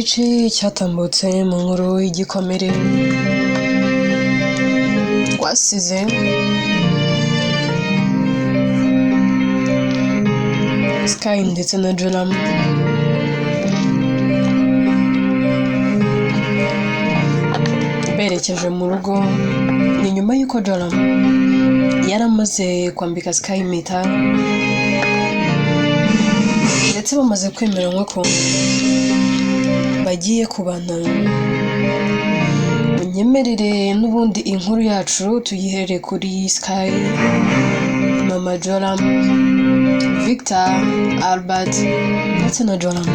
gice cyatambutse mu nkuru y'igikomere twasize Sky ndetse na Joram berekeje mu rugo. Ni nyuma y'uko Joram yaramaze kwambika Sky impeta ndetse bamaze kwemeranywa ko bagiye kubana. Unyemerere n'ubundi inkuru yacu tuyihere kuri Sky, Mama Joram, Victor, Albert ndetse na Joram.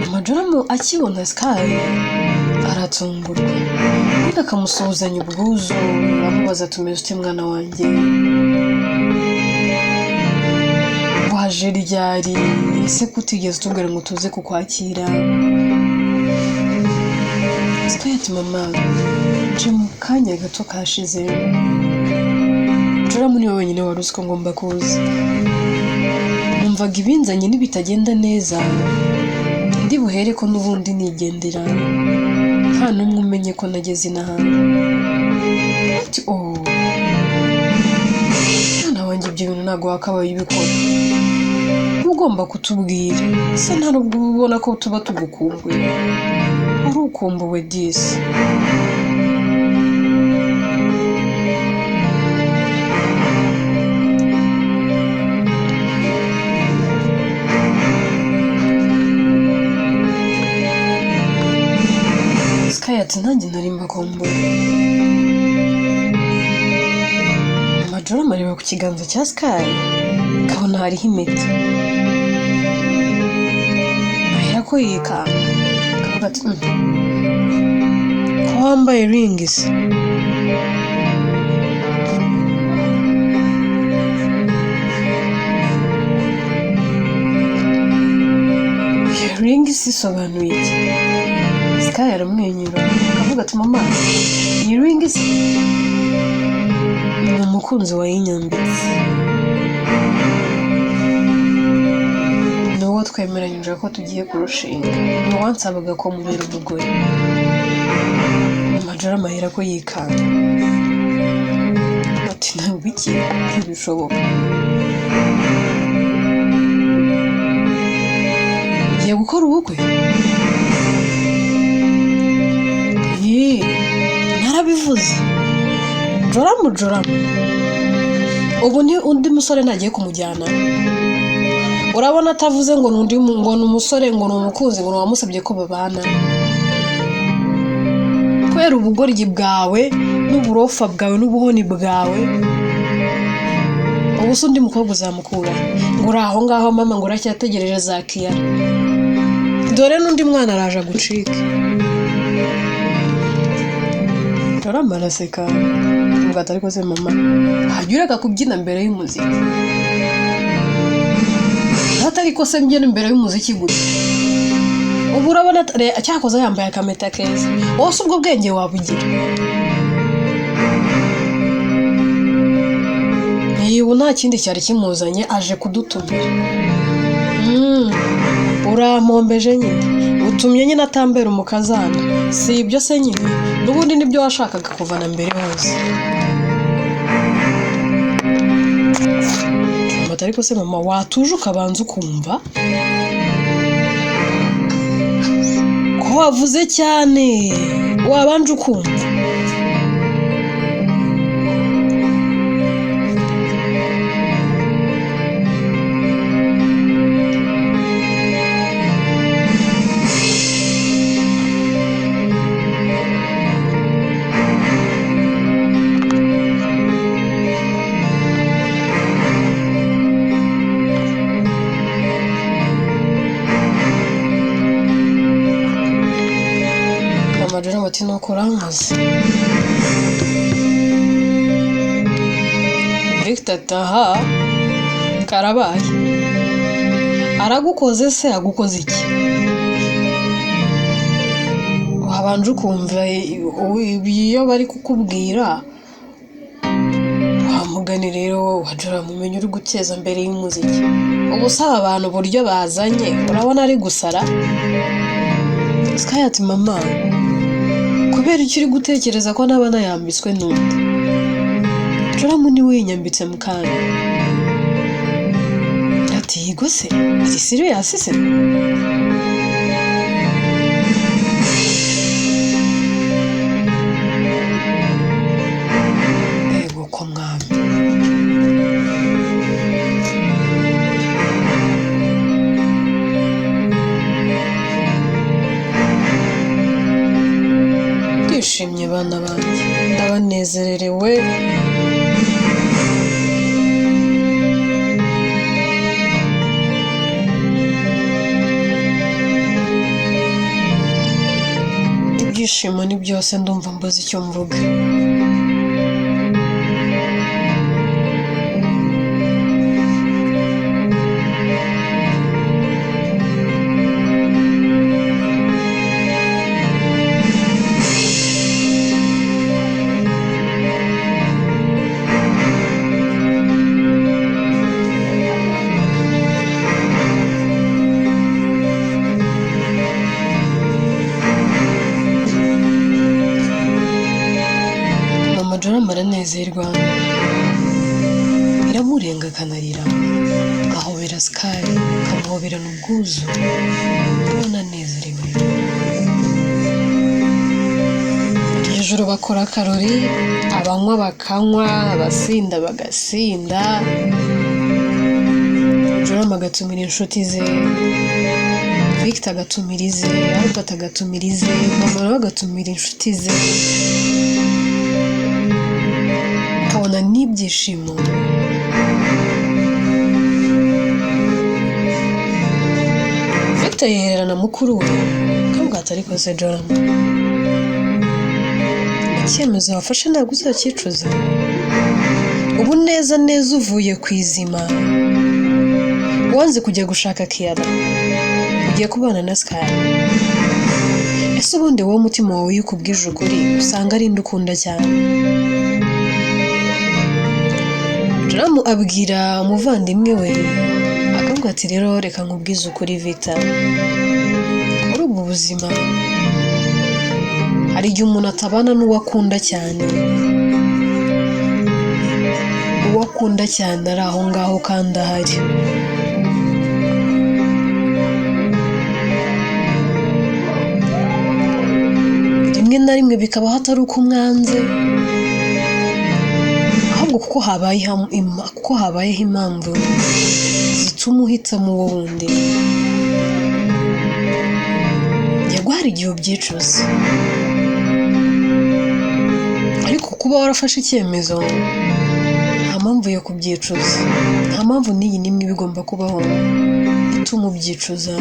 Mama Joram akibona Sky aratungurwa, ariko akamusuhuzanya ubwuzu amubaza tumeze ute mwana wanjye, waje ryari, ese kutigeze utubwira ngo tuze kukwakira? Sky ati mama nje mu kanya gato kashize. Joram niwe wenyine wari uzi ko ngomba kuza. Numvaga ibinzanye n'ibitagenda neza ndi buhere ko n'ubundi nigendera, nta n'umwe umenye ko nageze inahantu. Ati mwana wanjye ibyo bintu ntabwo wakabaye ubikora, ugomba kutubwira. Se nta nubwo ubona ko tuba tugukumbuye, uri ukumbuwe disi. Sky ati nanjye nari mbakumbuye. Mama Joram areba ku kiganza cya Sky kabona hariho impeta, ahera ko yikanga akavuga ati ko wambaye rings. Rings isobanuye iki? Sky aramwenyura akavuga ati mama iyi rings ni umukunzi wayinyambitse, ni uwo twemeranyije ko tugiye kurushinga, ni uwansabaga ko mubera umugore. Mama Joram ahera ko yikanga ati ntabwo iki ntibishoboka, ugiye gukora ubukwe? Narabivuze. Joram ubu ni undi musore nagiye kumujyana. Urabona atavuze ngo nundi ngo n'umusore ngo n'umukunzi ngo wamusabye ko babana. Kwera ubugoryi bwawe n'uburofa bwawe n'ubuhoni bwawe, ubu undi mukobwa uzamukura ngo uraho ngaho mama ngo uracyategereje Zakiya, dore n'undi mwana araje gucika. Joram araseka ngo ariko se mama hajya ureka kubyina mbere y'umuziki? Ariko se mbyina imbere y'umuziki gute? Ubu urabona cyakoze yambaye akameta keza, wose ubwo bwenge wabugira? Ubu nta kindi cyari kimuzanye, aje kudutumira. Urampombeje nyine, utumye nyine atambera umukazana, si ibyo se nyine? N'ubundi nibyo washakaga kuvana mbere hose. Ariko se mama watuje ukabanza ukumva ko wavuze cyane, wabanje ukumva. Joram ati nuko urankaze. Victor ataha karabaye, aragukoze se agukoze iki? Wabanje ukumva iyo bari kukubwira wamugani rero wajora mumenye uri guteza mbere y'umuziki. ubusaba abantu uburyo bazanye urabona ari gusara. Sky ati mama kubera icyo uri gutekereza ko naba nayambitswe n'undi. Joram ni we yinyambitse mu kanya. Ati yego se ati serious se. Ego ko mwami. Ndishimye bana banjye ndabanezererewe. Ibyishimo ni byose ndumva mbuze icyo mvuga. Joram aranezerwa biramurenga akanarira ahobera Sky akamuhoberana ubwuzu ubona anezerewe. Iryo joro bakora akarori abanywa bakanywa abasinda bagasinda. Joram agatumira inshuti ze, Victor agatumira ize, Albert agatumira ize, mama nawe agatumira inshuti ze. Kabona n'ibyishimo. Victor yehererana mukuru we kambwata ariko se Joram icyemezo wafashe ntabwo uzacyicuza. Ubu neza neza uvuye ku izima wanze kujya gushaka Kiara ugiye kubana na Sky. Ese ubundi wowe umutima wawe iyo ukubwije ukuri usanga ari nde ukunda cyane? Joram abwira umuvandimwe we akambwira ati rero reka nkubwize ukuri Victor, muri ubu buzima hari igihe umuntu atabana n'uwakunda cyane. Uwakunda cyane ari aho ngaho kandi ahari. Rimwe na rimwe bikaba hatari uko umwanze ahubwo kuko habayeho impamvu zituma uhitamo uwo wundi. Yego hari igihe ubyicuza ariko kuba warafashe icyemezo nta mpamvu yo kubyicuza. Nta mpamvu n'iyi n'imwe bigomba kubaho ituma ubyicuza.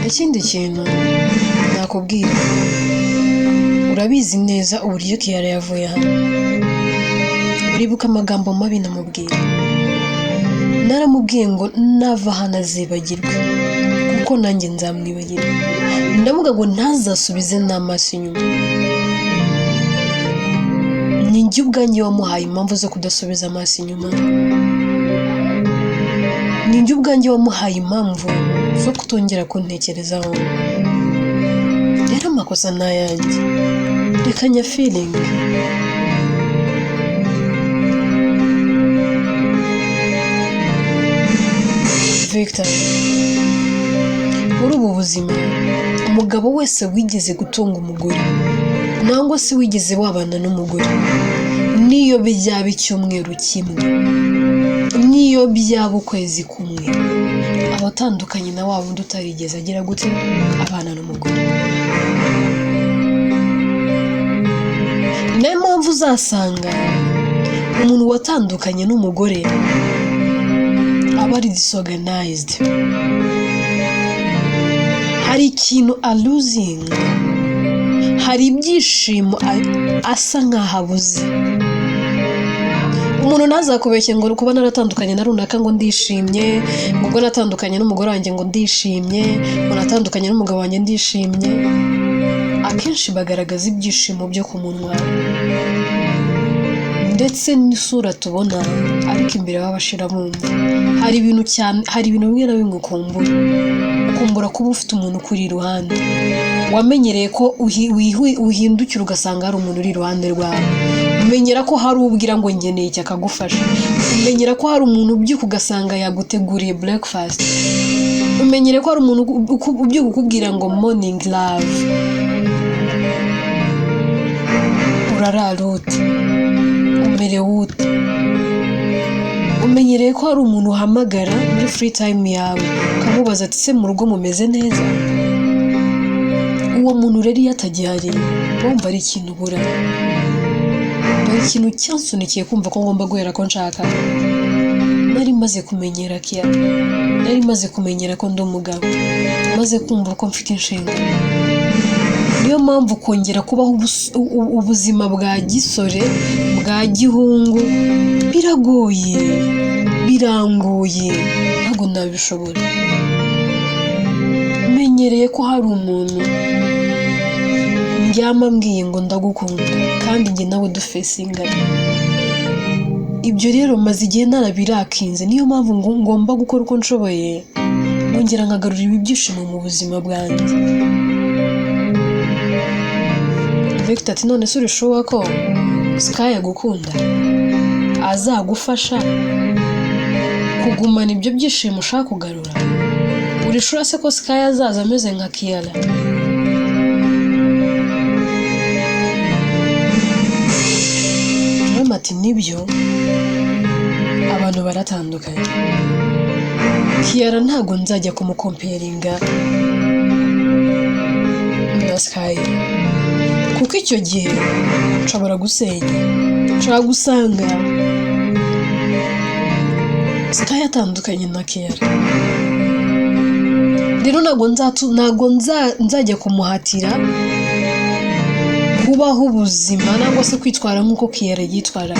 Ikindi kintu nakubwira, urabizi neza uburyo Kiara yavuye hano. Uribuka amagambo mabi namubwira? Naramubwiye ngo nava hano azibagirwe kuko nanjye nzamwibagirwa. Ndavuga ngo ntazasubize n'amaso inyuma. Ni njye ubwanjye wamuhaye impamvu zo kudasubiza amaso inyuma. Ni njye ubwanjye wamuhaye impamvu zo kutongera kuntekerezaho. Rero amakosa ni ayanjye, reka nya feeling. Victor, muri ubu buzima umugabo wese wigeze gutunga umugore nangwa se wigeze wabana n'umugore, niyo byaba icyumweru kimwe, niyo byaba ukwezi kumwe, abatandukanye na wa wundi utarigeze agira gute abana n'umugore. Niyo mpamvu uzasanga umuntu watandukanye n'umugore aba ari disorganized. Hari ikintu losing, hari ibyishimo asa nkaho abuze. Umuntu ntazakubeshye ngo kuba naratandukanye na runaka ngo ndishimye, ngo ubwo natandukanye n'umugore wanjye ngo ndishimye, ngo natandukanye n'umugabo wanjye ndishimye. Akenshi bagaragaza ibyishimo byo ku munwa ndetse n'isura tubona ariko imbere babashira bumva hari ibintu bimwe na bimwe ukumbura kuba ufite umuntu kuri iruhande wamenyereye ko uhindukira ugasanga hari umuntu uri iruhande rwawe, umenyera ko hari ubwira ngo ngeneye iki akagufasha, umenyera ko hari umuntu ubyuka ugasanga yaguteguriye breakfast, umenyere ko hari umuntu ubyuka ukubwira ngo morning love, urarara ute, umerewe ute, umenyereye ko hari umuntu uhamagara muri free time yawe ukamubaza ati se mu rugo mumeze neza. Uwo muntu rero iyo atagihari wumva ari ikintu ubura, ari ikintu cyansunikiye kumva ko ngomba guhera ko nshaka. Nari maze kumenyera Kia, nari maze kumenyera ko ndi umugabo, maze kumva ko mfite inshingano. Niyo mpamvu kongera kubaho ubuzima bwa gisore bwa gihungu biragoye, birangoye, ntabwo nabishobora. Menyereye ko hari umuntu ndyama mbwiye ngo ndagukunda kandi njye nawe dufesingana. Ibyo rero maze igihe narabirakinze, niyo mpamvu ngomba gukora uko nshoboye nongera nkagarura ibyishimo mu buzima bwanjye. Victor ati none se urishoboka ko Sky agukunda azagufasha kugumana ibyo byishimo ushaka kugarura? Urishura se ko Sky azaza ameze nka Kiara? Ati nibyo abantu baratandukanye. Kiara ntago nzajya kumukomperinga na Sky, kuko icyo gihe nshobora gusenya, nshobora gusanga Sky atandukanye na Kiara. Rero ntago nzajya kumuhatira kubaho ubuzima nangwa se kwitwara nk'uko Kiara yitwara.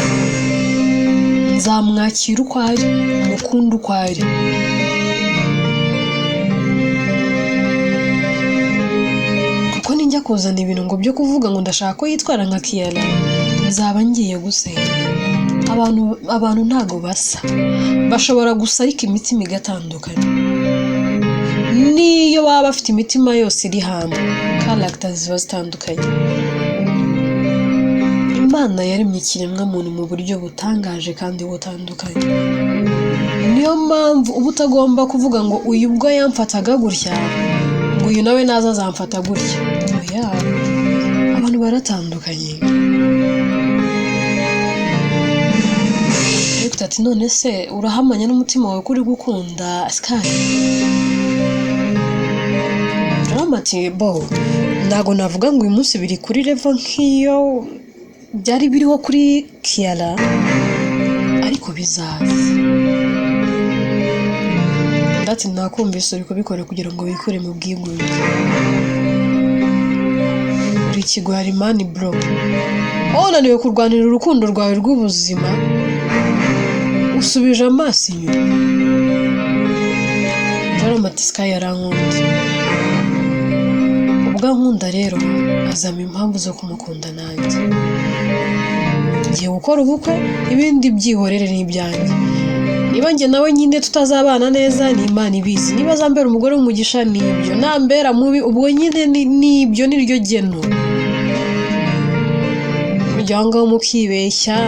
Nzamwakira uko ari, mukunda uko ari. Kuko ninjya kuzana ibintu ngo byo kuvuga ngo ndashaka ko yitwara nka Kiara, nzaba ngiye gusenya. Abantu ntago basa, bashobora gusa ariko imitima igatandukanye. Niyo baba bafite imitima yose iri hamwe, characters ziba zitandukanye. Imana yaremye ikiremwa muntu mu buryo butangaje kandi butandukanye. Niyo mpamvu uba utagomba kuvuga ngo uyu ubwo yamfataga gutya ngo uyu nawe naza azamfata gutya. Oya, abantu baratandukanye. Victor ati none se urahamanya n'umutima wawe kuri gukunda Sky? Ati bo ntago navuga ngo uyu munsi biri kuri level nk'iyo byari biriho kuri Kiara, ariko bizaza. Ndati nakumvise uri kubikora kugira ngo wikure mu bwigunge. Uri ikigwari mani bro, unaniwe kurwanira urukundo rwawe rw'ubuzima, usubije amaso inyuma. Ati Sky yarankunda, ubwo nkunda rero azama impamvu zo kumukunda nanjye. Ngiye gukora ubukwe, ibindi byihorere n'ibyanjye. Niba njye nawe nyine tutazabana neza ni Imana ibizi. Niba azambera umugore w'umugisha nibyo, nambera mubi ubwo nyine nibyo niryo geno. Mujyangaho mukibeshya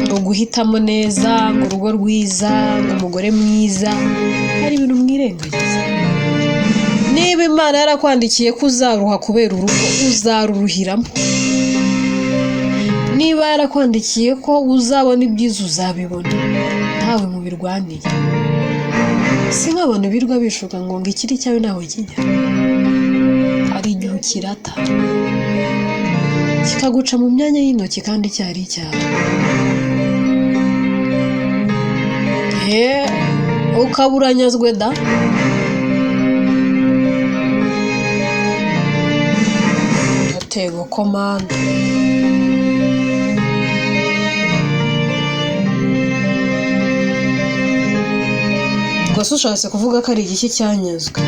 ngo guhitamo neza, ngo urugo rwiza, ngo umugore mwiza, hari ibintu mwirengagiza. Niba Imana yarakwandikiye ko uzaruha kubera urugo, uzaruruhiramo. Niba yarakwandikiye ko uzabona ibyiza, uzabibona, ntawe mubirwaniye. Si nk'abantu birwa bishuka ngo ikiri cyawe nawe kijya. Hari igihe ukirata kikaguca mu myanya y'intoki kandi cyari icyawe. Ukaburanyazwe da. Atego komanda. Gusa ushatse kuvuga ko ari igiki cyanyazwe.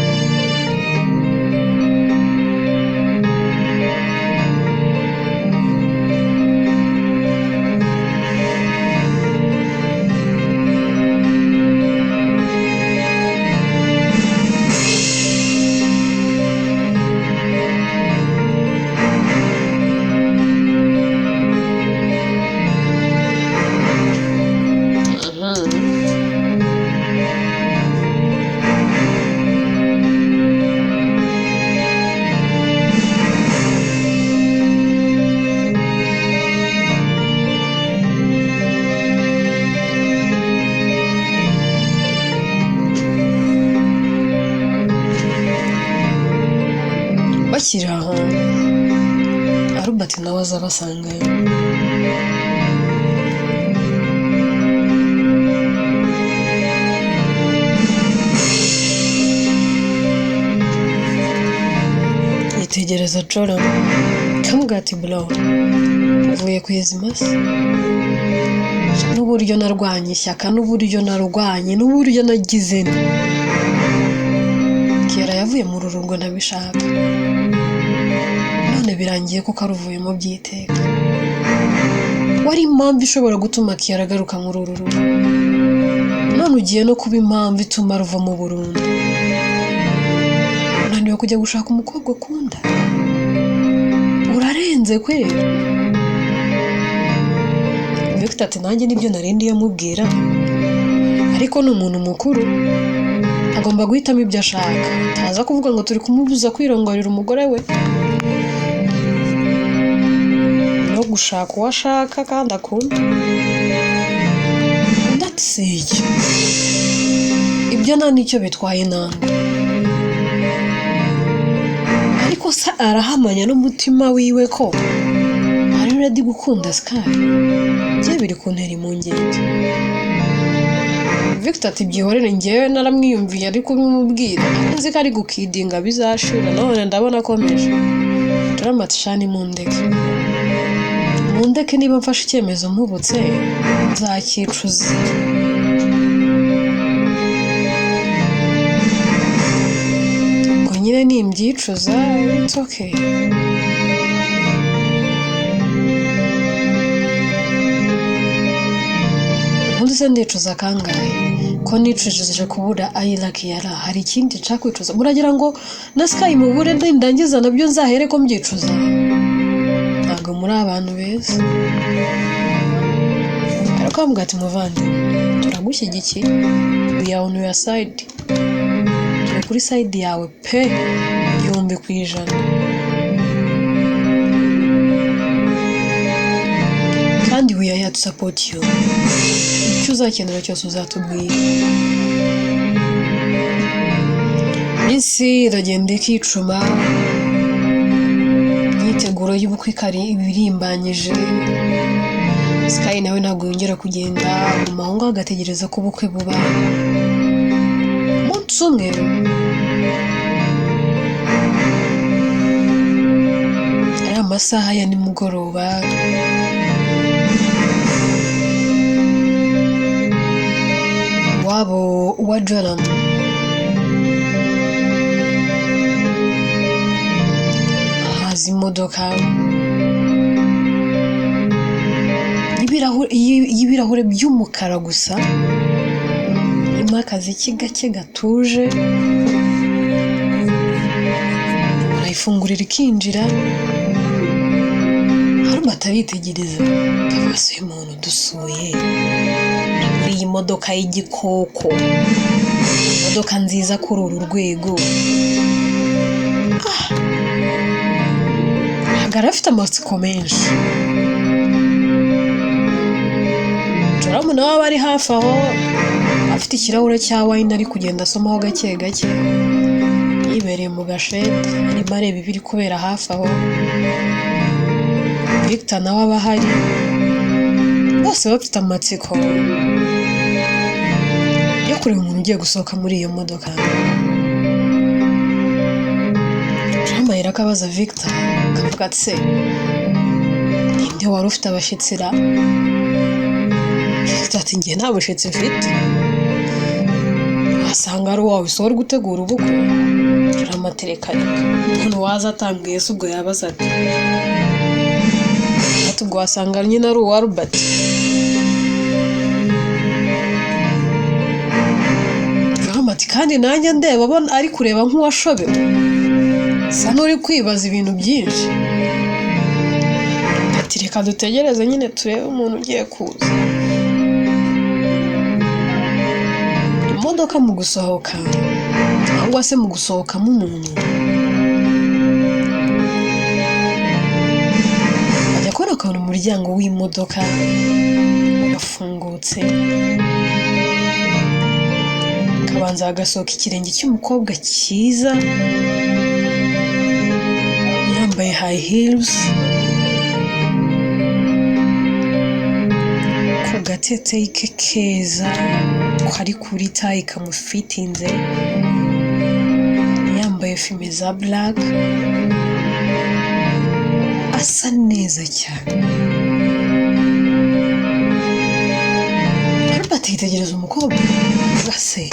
Robert nawe aza basangayo. Yitegereza Joram kamubwira ati bro uvuye kwizima se n'uburyo narwanye ishyaka n'uburyo narwanye n'uburyo nagize kera yavuye mu rugo nabishaka none birangiye ko karuvuye mu byiteka wari impamvu ishobora gutuma Kiara agaruka muri uru rugo none ugiye no kuba impamvu ituma ruva mu Burundi unaniwe kujya gushaka umukobwa ukunda urarenze kwera Victor ati nanjye nibyo narindiye mubwira ariko ni umuntu mukuru agomba guhitamo ibyo ashaka taza kuvuga ngo turi kumubuza kwirongorera umugore we no gushaka uwo ashaka kandi akunda ndatseye ibyo nta nicyo bitwaye nanga ariko se arahamanya n'umutima wiwe ko ari ready gukunda Sky bye biri kuntera impungenge Victor ati byihorere njyewe naramwiyumviye ariko bimubwira nzi ko ari gukidinga bizashira none ndabona akomeje turamatishani mundeke niba mfashe icyemezo mpubutse nzakicuza ngo nyine nimbyicuza it's okay ubuze ndicuza kangahe ko nicujije kubura Ayla Kiara hari ikindi nshakwicuza muragira ngo na Sky mubure ndangiza nabyo nzahere ko mbyicuza ntabwo muri abantu beza ariko mbwa ati muvandi turagushyigikiye we are on your side turi kuri side yawe pe 100%. kandi we are here to support you icyo uzakenera cyose uzatubwira isi iragenda ikicuma imyiteguro y'ubukwe kari ibirimbanyije Sky nawe ntabwo yongera kugenda guma aho ngaho agategereza ko ubukwe buba umunsi umwe ari amasaha ya nimugoroba wabo wa Joram haza imodoka y'ibirahure by'umukara gusa imakazi gake gatuje arayifungurira ikinjira harimo atabitegereza kabasuye umuntu dusuye muri iyi modoka y'igikoko imodoka nziza kuri uru rwego hagara afite amatsiko menshi Joram nawe bari hafi aho afite ikirahure cya wine ari kugenda asomaho gake gake yibereye mu gashede arimo areba ibiri kubera hafi aho Victor nawe aba ahari bose bafite amatsiko yo kureba umuntu ugiye gusohoka muri iyo modoka Joram akabaza Victor akavuga ati se ninde wari ufite abashyitsi ra Victor ati njye nta bushyitsi mfite asanga ari wawe so wari gutegura ubukwe Joram aterekanye umuntu waza atambwiye se ubwo yabaza ati ubwo wasanga nyine ari uwa Robert Joram ati kandi nanjye ndeba abona ari kureba nk'uwashobewe sa n'uri kwibaza ibintu byinshi ati reka dutegereze nyine turebe umuntu ugiye kuza imodoka mu gusohoka cyangwa se mu gusohokamo umuntu ajya kubona akabona umuryango w'imodoka urafungutse akabanza agasohoka ikirenge cy'umukobwa cyiza yambaye high heels gateteye ke keza kari kuri tayi kamufitinze, yambaye fime za black, asa neza cyane. Albert yitegereza umukobwa avuga se,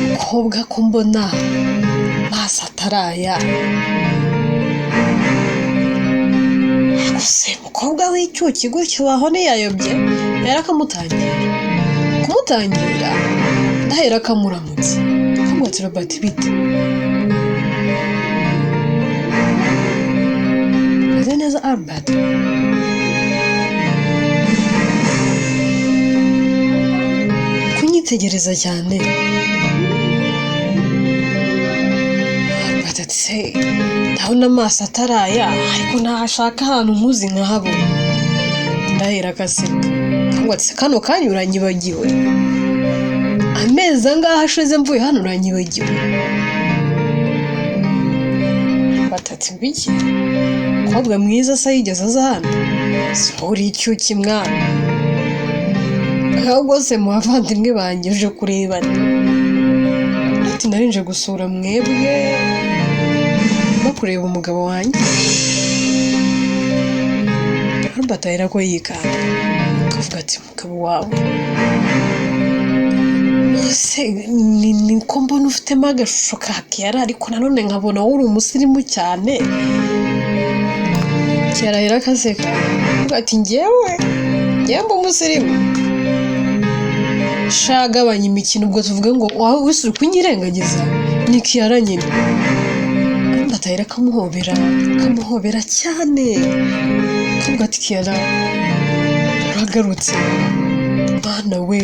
umukobwa ko mbona maso ataraya, gusa umukobwa w'icyuki gutyo waho ntiyayobye, yari akamutangira ndahera akamuramutse akamubwira ati Robert bite, meze neza Albert? Kunyitegereza cyane. Albert ati se ndabona amaso ataraya ariko ntashaka ahantu nkuzi nkahabona, ndahera agaseka akamubwira ati se kano kanya uranyibagiwe, amezi angahe ashize mvuye hano uranyibagiwe? Batati mbiki umukobwa mwiza se yigeze aza hano? Si uri icyuki mwana, ahubwo se mu bavandimwe banjye uje kurebana? Ati narinje gusura mwebwe no kureba umugabo wanjye. Albert ahera ko yikanga akavuga ati umugabo wawe se ni ko mbona ufitemo agashusho ka Kiara, ariko nanone nkabona uri umusirimu cyane. Kiara ahera akaseka avuga ati njyewe mba umusirimu? Shagabanya imikino ubwo tuvuge ngo wawe wese uri kunyirengagiza, ni Kiara nyine. Albert ahera akamuhobera cyane akavuga ati Kiara uragarutse bana we,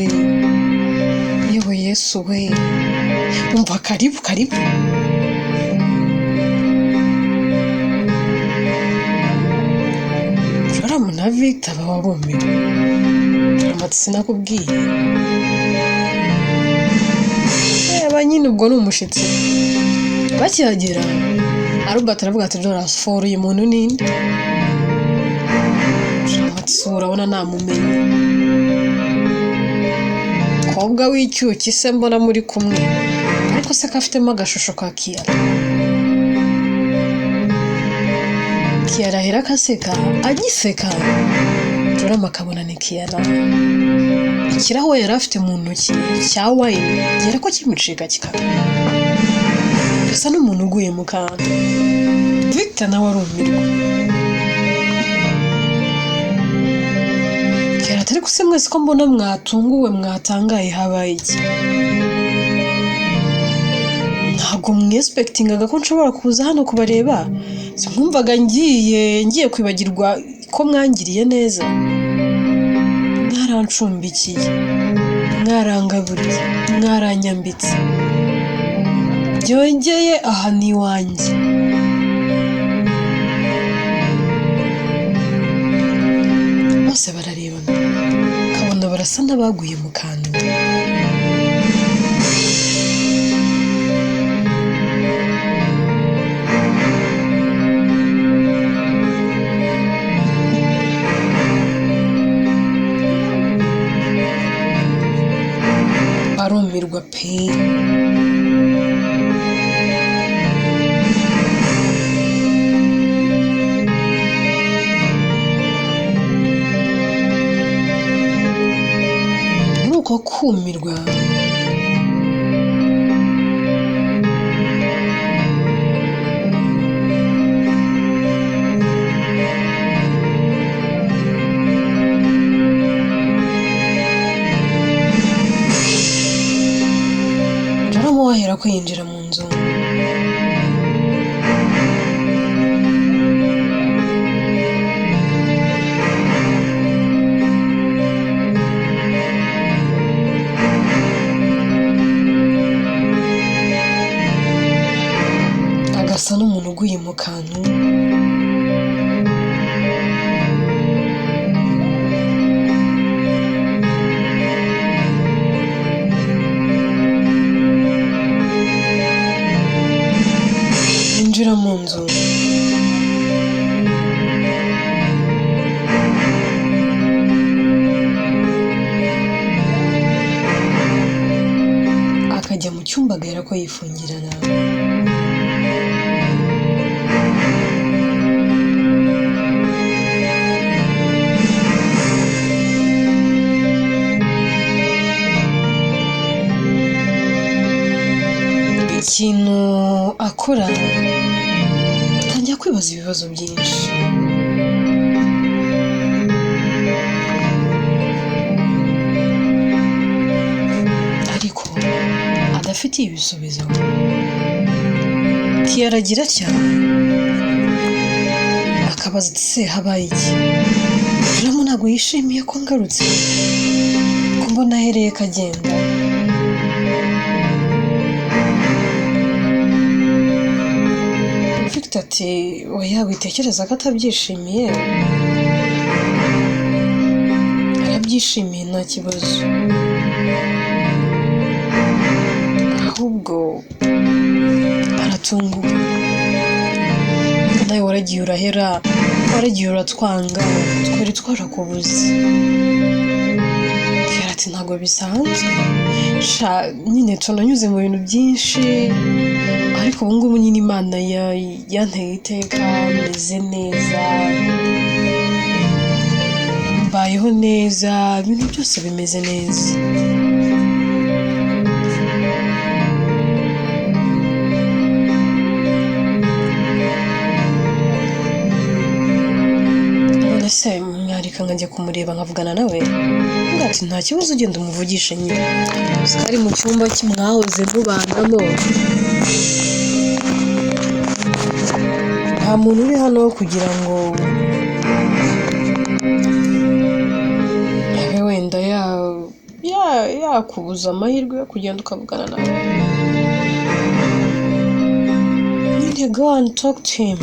yewe Yesu we, umva karibu. Joramu na Victor baba bumiwe, amatsi sinakubwiye. Aba nyine ubwo ni umushitsi. Bakihagera Albert aravuga ati Joras for uyu muntu ninde? Amatsi urabona namumenye, umukobwa w'icyuki se mbona muri kumwe, ariko se kafitemo agashusho ka Kiara. Kiara ahera akaseka, agiseka Joramu akabona ni Kiara. Ikirahure yari afite mu ntoki cya wine gera ko kimucika kikaba gasa n'umuntu uguye mu kantu. Victor nawe arumirwa. Kiara atari kuse mwese ko mbona mwatunguwe mwatangaye, habaye iki? Ntabwo mwespectingaga ko nshobora kuza hano kubareba? Sinkumvaga ngiye kwibagirwa ko mwangiriye neza. Mwarancumbikiye, mwarangaburiye, mwaranyambitse, byongeye aha ni iwanjye. Bose bararebana kabona barasa n'abaguye mu kantu. Barumirwa pe. Nuko kumirwa Joramu wahera ko yinjira mu nzu. Agasa n'umuntu uguye mu kantu. cyumba agahera ko yifungirana. Ikintu akora atangira kwibaza ibibazo byinshi. Ariko adafitiye ibisubizo. Kiyaragira cyane akabaza ati se habaye iki? Jamo ntabwo yishimiye ko ngarutse, ko mbona ahereye kagenda. Victor ati oya witekereza ko atabyishimiye, arabyishimiye nta kibazo, ahubwo aratunguwe. Nawe waragiye urahera, waragiye uratwanga, twari twarakubuze. Ati ntabwo bisanzwe, nyine tunanyuze mu bintu byinshi, ariko ubu ngubu nyine Imana yanteye iteka, meze neza, mbayeho neza, ibintu byose bimeze neza. None se mwarika nkajya kumureba nkavugana nawe? Ati nta kibazo, ugenda umuvugishe nyine, ari mu cyumba kimwahoze mubanamo. Nta muntu uri hano kugira ngo abe wenda yakubuza amahirwe yo kugenda ukavugana nawe. Nyine go and talk to him.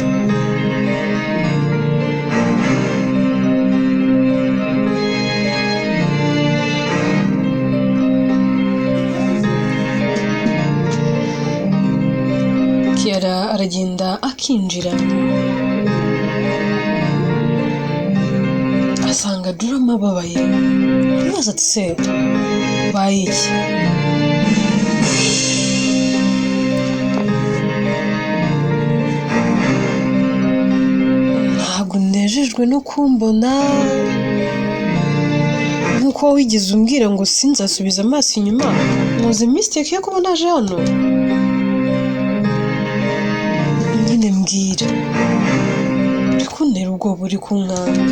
Kiara aragenda akinjira, asanga Drama ababaye. Arabaza ati se baye iki? Ntabwo nejejwe no kumbona nk'uko wigeze umbwira ngo sinzasubiza amaso inyuma, muzi mistake yo kuba naje hano. Nyine mbwira, uri kuntera ubwoba, uri kunkanga.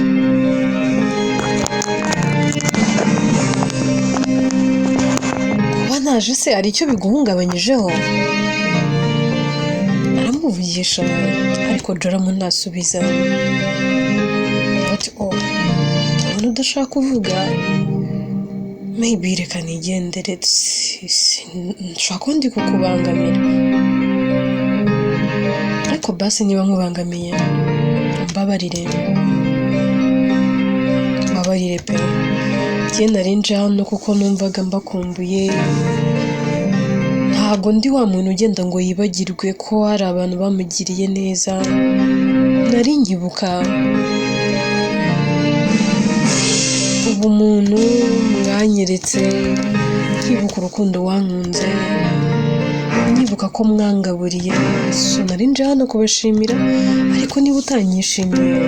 Kuba naje se hari icyo biguhungabanyijeho? Aramuvugisha ariko Drama ntasubiza. Ati ubona udashaka kuvuga, maybe reka nigendere, nshaka ko ndi kukubangamira. Ariko basi niba nkubangamiye mbabarire pe. Njye nari nje hano kuko numvaga mbakumbuye. Ntabwo ndi wa muntu ugenda ngo yibagirwe ko hari abantu bamugiriye neza. Nari nyibuka ubumuntu mwanyeretse, nkibuka urukundo wankunze, nibuka ko mwangaburiye. So nari nje hano kubashimira, ariko niba utanyishimiye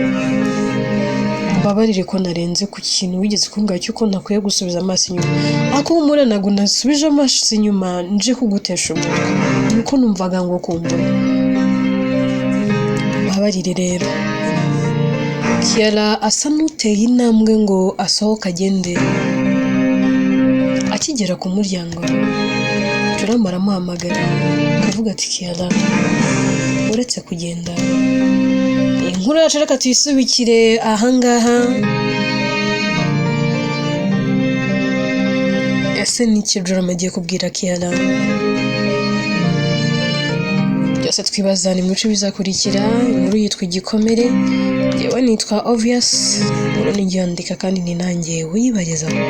mbabarire ko narenze ku kintu wigeze kumbwira cy'uko ntakwiye gusubiza amaso inyuma. Ako humura ntabwo nasubije amaso inyuma nje kugutesha umutwe, nuko numvaga ngo kumbura. Mbabarire rero. Kiara asa n'uteye intambwe ngo asohoke agende. Akigera ku muryango, Drama aramuhamagara akavuga ati Kiara, uretse kugenda, inkuru yacu reka tuyisubikire ahangaha. Ese n'iki Drama agiye kubwira Kiara? Byose twibaza ni mu bice bizakurikira. Inkuru yitwa Igikomere, yewe nitwa Obvious, inkuru ni njye yandika kandi ni nanjye wibagezaho.